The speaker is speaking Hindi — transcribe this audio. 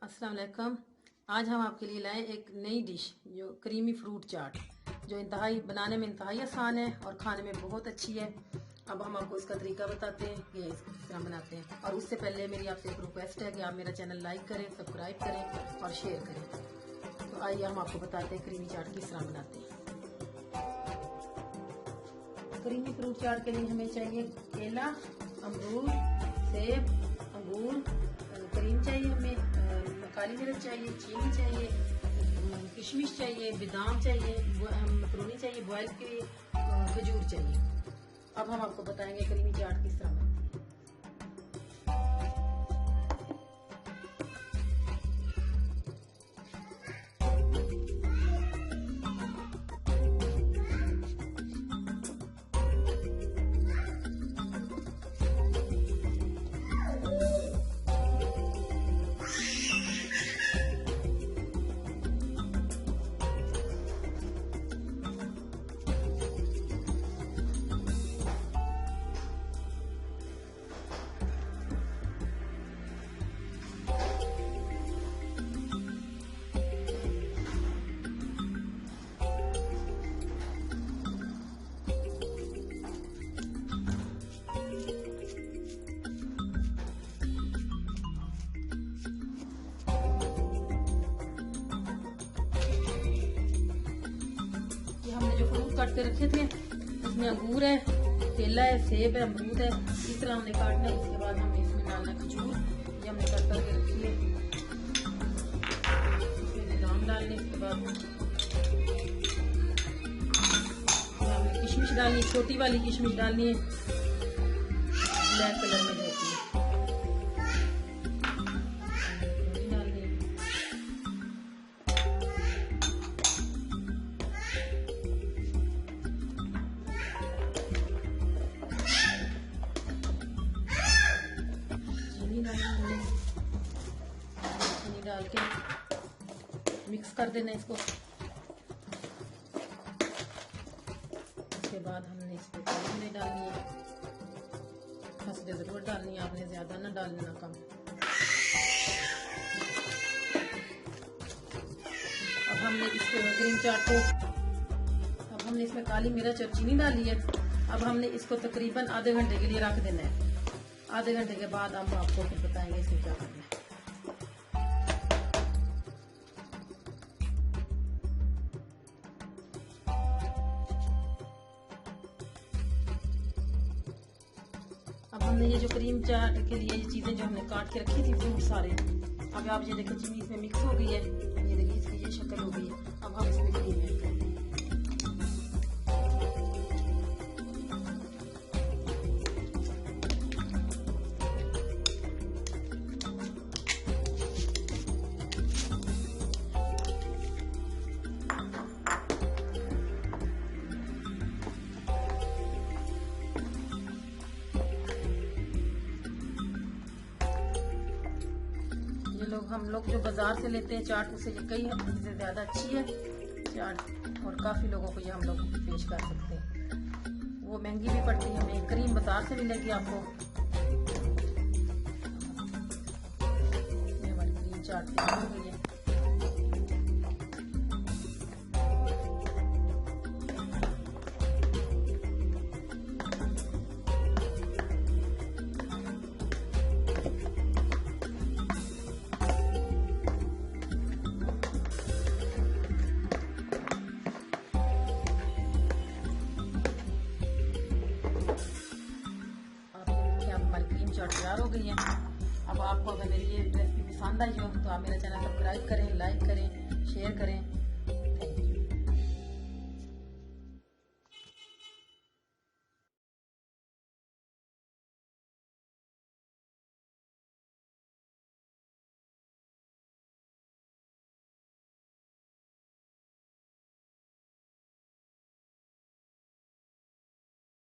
अस्सलाम वालेकुम। आज हम आपके लिए लाए एक नई डिश जो क्रीमी फ्रूट चाट, जो बनाने में इंतहाई आसान है और खाने में बहुत अच्छी है। अब हम आपको इसका तरीका बताते हैं कि इसको किस तरह बनाते हैं। और उससे पहले मेरी आपसे एक रिक्वेस्ट है कि आप मेरा चैनल लाइक करें, सब्सक्राइब करें और शेयर करें। तो आइए हम आपको बताते हैं क्रीमी चाट किस तरह बनाते हैं। क्रीमी फ्रूट चाट के लिए हमें चाहिए केला, अमरूद, सेब, अंगूर, क्रीम चाहिए, हमें काली मिर्च चाहिए, चीनी चाहिए, किशमिश चाहिए, बादाम चाहिए, मकरोनी चाहिए, बॉयल की खजूर चाहिए। अब हम आपको बताएंगे क्रीमी चाट किस तरह बनती है। हमने जो फ्रूट काट के रखे थे उसमें अंगूर है, केला है, सेब है, अमरूद है, इस तरह हमने काटना है। इसके बाद हमें इसमें डालना है खजूर, ये हमने कट करके रखी है। इसमें बादाम डालने, इसके बाद हमने किशमिश डालनी है, छोटी वाली किशमिश डालनी है, ब्लैक कलर में होती है। चीनी डाल के मिक्स कर देना इसको। इसके बाद हमने इस पर काली डालनी है, हसबे ज़रूरत डालनी है, आपने ज़्यादा ना डालना ना कम। अब हमने इसको क्रीम चाट को, अब हमने इसमें काली मिर्च और चीनी डाली है। अब हमने इसको तकरीबन आधे घंटे के लिए रख देना है। आधे घंटे के बाद हम आपको फिर बताएंगे इसमें क्या करना है। अब हमने ये जो क्रीम चाट के लिए ये चीजें जो हमने काट के रखी थी फ्रूट सारे, अब आप ये देखिए चीनी इसमें मिक्स हो गई है, ये देखिए इसकी ये शक्ल हो गई है। अब हम इसमें क्रीम ऐड करेंगे। हम लोग जो बाजार से लेते हैं चाट, उससे ये कई हद से ज़्यादा अच्छी है चाट, और काफ़ी लोगों को ये हम लोग पेश कर सकते हैं। वो महंगी भी पड़ती है, हमें क्रीम बाजार से मिलेगी आपको। ये हमारी क्रीम चाट तैयार हो गई है। चाट तैयार हो गई है। अब आपको अगर मेरी ये रेसिपी पसंद आई हो तो आप मेरा चैनल सब्सक्राइब करें, लाइक करें, शेयर करें।